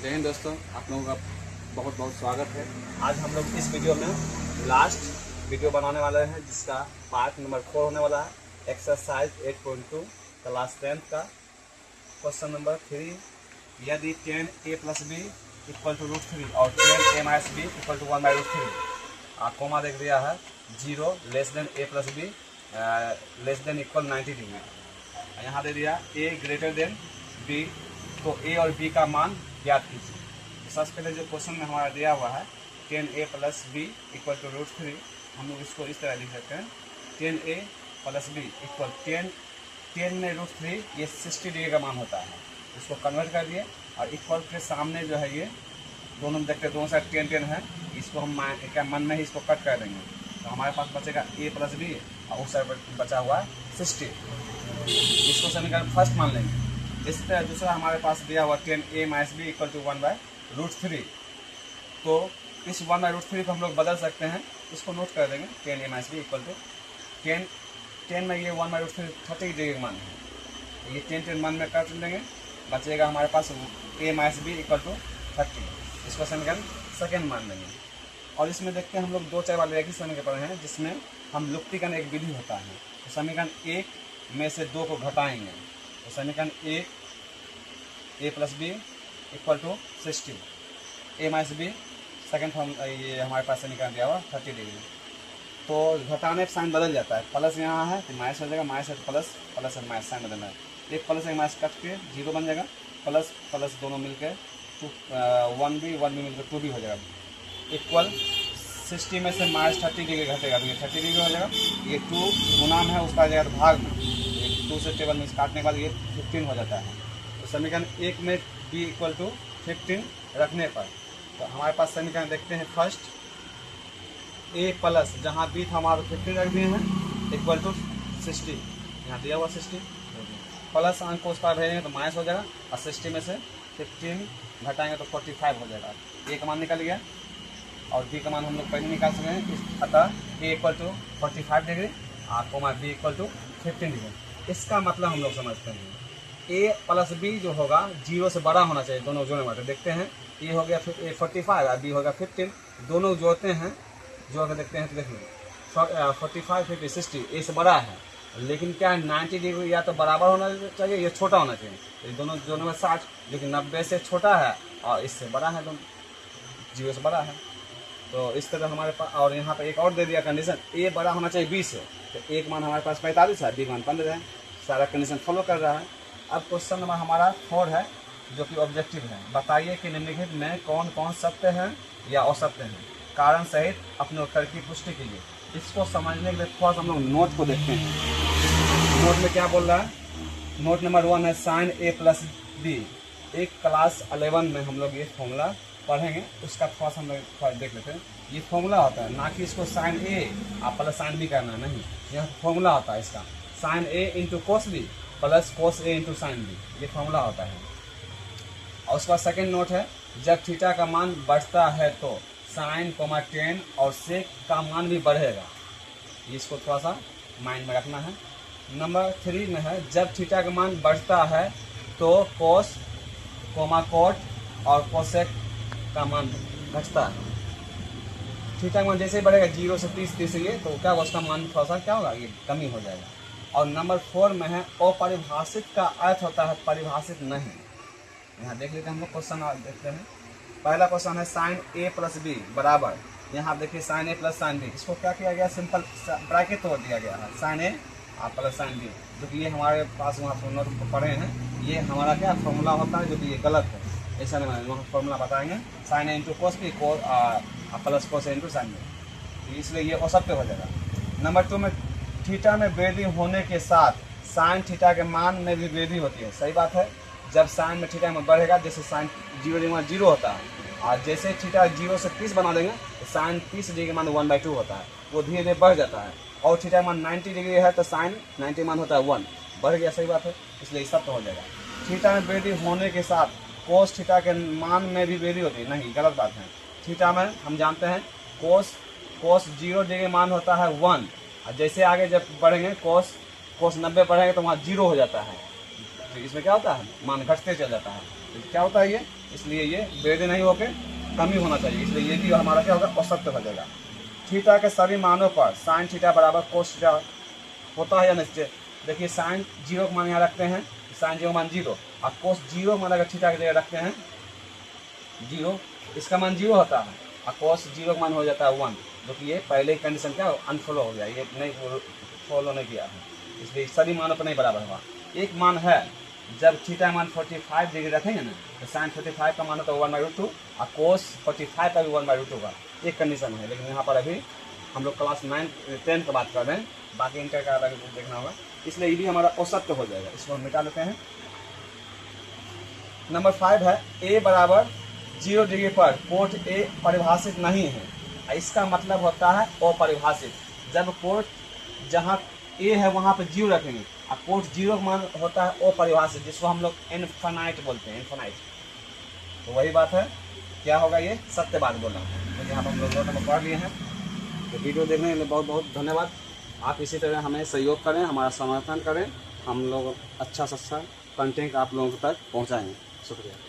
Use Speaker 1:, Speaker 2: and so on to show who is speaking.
Speaker 1: जय हिंद दोस्तों, आप लोगों का बहुत बहुत स्वागत है।
Speaker 2: आज हम लोग इस वीडियो में लास्ट वीडियो बनाने वाले हैं जिसका पार्ट नंबर 4 होने वाला है। एक्सरसाइज 8.2 क्लास 10 का क्वेश्चन नंबर 3। यदि 10a + b = √3 और 10a - b = 1/√3 कोमा देख दिया है 0 less than a + b less than equal 90 degree. यहाँ दे दिया a ग्रेटर देन b, तो a और b का मान ज्ञात कीजिए। तो सबसे पहले जो क्वेश्चन में हमारा दिया हुआ है 10a + b = √3, हम लोग इसको इस तरह लिख सकते हैं 10a + b = 10 में √3 ये 60 डिग्री का मान होता है। इसको कन्वर्ट कर दिए और इक्वल के सामने जो है ये दोनों देखते हैं, दोनों साइड 10 है, इसको हम क्या मन में ही इसको कट कर देंगे। तो हमारे पास बचेगा a + b और उस साइड पर बचा हुआ 60। इसको समीकरण फर्स्ट मान लेंगे। इस तरह दूसरा हमारे पास दिया हुआ 10a - b = 1/√3, तो इस 1/√3 को हम लोग बदल सकते हैं। इसको नोट कर देंगे 10a - b = 10 में ये 1/√3 30 डिग्री का मान है, तो ये 10 मान में काट देंगे, बचेगा हमारे पास a - b = 30। इसको समीकरण सेकेंड मान लेंगे। और इसमें देखते हैं हम लोग 2 चर वाले एक ही समीकरण पढ़े हैं जिसमें हम लुप्तीकरण एक विधि होता है। तो समीकरण 1 में से 2 को घटाएंगे, तो समीकरण 1 a + b = 60, a - b second form ये हमारे पास समीकरण दिया हुआ 30 डिग्री। तो घटाने पर साइन बदल जाता है, प्लस यहाँ है तो माइनस हो जाएगा, माइनस है तो प्लस, प्लस है माइनस, साइन बदलना है। एक प्लस एक माइनस कट के 0 बन जाएगा, प्लस प्लस दोनों मिलकर 1 भी मिलकर 2 भी हो जाएगा, इक्वल 60 में से -30 डिग्री घटेगा तो ये 30 डिग्री हो जाएगा। ये 2 गुना में है, उसका आ जाएगा भाग में, 2 से टेबल में काटने के बाद ये 15 हो जाता है। तो समीकरण 1 में b = 15 रखने पर तो हमारे पास समीकरण देखते हैं फर्स्ट a प्लस जहाँ b था हमारा 15 रख दिए हैं = 60, यहाँ दिया हुआ 60 प्लस अंक को उस पर भेजेंगे तो माइनस हो जाएगा और 60 में से 15 घटाएंगे तो 45 हो जाएगा। a का मान निकल गया और b का मान हम लोग पहले निकाल सकते हैं। अतः a = 45 degree comma b = 15 degree. इसका मतलब हम लोग समझते हैं a + b जो होगा 0 से बड़ा होना चाहिए, दोनों जोड़ने वाले देखते हैं। a हो गया 45 और b होगा 15, दोनों जोड़ते हैं, जोड़ कर देखते हैं तो देखिए 45 50 60 a से बड़ा है, लेकिन क्या है 90 डिग्री या तो बराबर होना चाहिए या छोटा होना चाहिए। तो दोनों जोड़ने में 60, लेकिन 90 से छोटा है और इससे बड़ा है, दोनों 0 से बड़ा है। तो इस तरह हमारे पास, और यहाँ पर एक और दे दिया कंडीशन a बड़ा होना चाहिए b से, तो एक मान हमारे पास 45 है, b मान 15 है, सारा कंडीशन फॉलो कर रहा है। अब क्वेश्चन नंबर हमारा 4 है जो कि ऑब्जेक्टिव है। बताइए कि निम्नलिखित में कौन कौन सत्य हैं या असत्य हैं, कारण सहित अपने उत्तर की पुष्टि कीजिए। इसको समझने के लिए थोड़ा सा हम लोग नोट को देखते हैं। नोट में क्या बोल रहा है, नोट नंबर 1 है sin a + b। एक क्लास 11 में हम लोग ये फॉर्मूला पढ़ेंगे, उसका थोड़ा सा हम लोग देख लेते हैं। ये फॉर्मूला होता है, ना कि इसको sin a plus sin b करना, नहीं, यह फॉर्मूला होता है इसका sin a × cos b plus cos a × sin b, ये फॉर्मूला होता है। और उसका सेकंड नोट है जब थीटा का मान बढ़ता है तो sin, tan और sec का मान भी बढ़ेगा, इसको थोड़ा सा माइंड में रखना है। नंबर 3 में है जब थीटा का मान बढ़ता है तो cos, cot और cosec का मान घटता है। थीटा का मान जैसे ही बढ़ेगा 0 से 30 ये तो क्या उसका मान थोड़ा सा क्या होगा, ये कमी हो जाएगा। और नंबर 4 में है अपरिभाषित का अर्थ होता है परिभाषित नहीं। यहाँ देख लेते हैं हम लोग क्वेश्चन देखते हैं। पहला क्वेश्चन है sin a + b बराबर, यहाँ देखिए sin a + sin b, इसको क्या किया गया, सिंपल ब्रैकेट तोड़ दिया गया है sin a + sin b, जो कि ये हमारे पास वहाँ नोट पढ़े हैं, ये हमारा क्या फॉर्मूला होता है, जो कि ये गलत है, ऐसा नहीं, वहाँ फॉर्मूला बताएंगे sin a × cos b plus cos a × sin b, इसलिए ये असत्य हो जाएगा। नंबर 2 में थीटा में वृद्धि होने के साथ साइन थीटा के मान में भी वृद्धि होती है। सही बात है, जब साइन में थीटा में बढ़ेगा, जैसे साइन 0 डिग्री 0 होता है, और जैसे थीटा 0 से 30 बना देंगे तो साइन 30 डिग्री मान 1/2 होता है, वो धीरे धीरे बढ़ जाता है। और थीटा मान 90 डिग्री है तो साइन 90 मान होता है 1, बढ़ गया। सही बात है, इसलिए सब तो हो जाएगा। थीटा में वृद्धि होने के साथ कोस थीटा के मान में भी वृद्धि होती है, नहीं, गलत बात है। थीटा में हम जानते हैं कोस 0 डिग्री मान होता है 1, और जैसे आगे जब बढ़ेंगे कोस 90 बढ़ेंगे तो वहाँ 0 हो जाता है, तो इसमें क्या होता है, मान घटते चल जाता है। तो क्या होता है, ये इसलिए ये वैध नहीं होके कम ही होना चाहिए, इसलिए ये भी हमारा क्या होगा, औसत हो जाएगा। थीटा के सभी मानों पर साइन थीटा बराबर कोस थीटा होता है या निश्चय। देखिए साइन 0 का मान यहाँ रखते हैं, साइन 0 मान 0, और कोस 0 मान अगर थीटा की जगह रखते हैं 0, इसका मान 0 होता है, और कोस 0 का मान हो जाता है 1, जो कि ये पहले ही कंडीशन क्या अनफॉलो हो गया, ये नहीं फॉलो नहीं किया है, इसलिए सभी मानों पर नहीं बराबर हुआ। एक मान है जब थीटा मान 45 डिग्री रखेंगे ना, तो साइन 45 का मान होता है 1/√2, और कोस 45 का भी 1/√2 का, एक कंडीशन है। लेकिन यहाँ पर अभी हम लोग क्लास 9-10 की बात कर रहे हैं, बाकी इंटर का अलग देखना होगा, इसलिए ये भी हमारा औसत हो जाएगा। इसको हम मिटा लेते हैं। नंबर 5 है ए बराबर 0 डिग्री पर कोट ए परिभाषित नहीं है। इसका मतलब होता है अपरिभाषित। जब कोट जहाँ ए है वहाँ पे 0 रखेंगे, और कोट 0 का मान होता है अपरिभाषित, जिसको हम लोग इनफाइनाइट बोलते हैं, इनफाइनाइट। तो वही बात है, क्या होगा, ये सत्य बात बोल रहा हूँ। तो यहाँ पर हम लोग नोट नंबर पढ़ लिए हैं। तो वीडियो देखने के लिए बहुत बहुत धन्यवाद। आप इसी तरह हमें सहयोग करें, हमारा समर्थन करें, हम लोग अच्छा से अच्छा कंटेंट आप लोगों तक पहुँचाएँगे। शुक्रिया।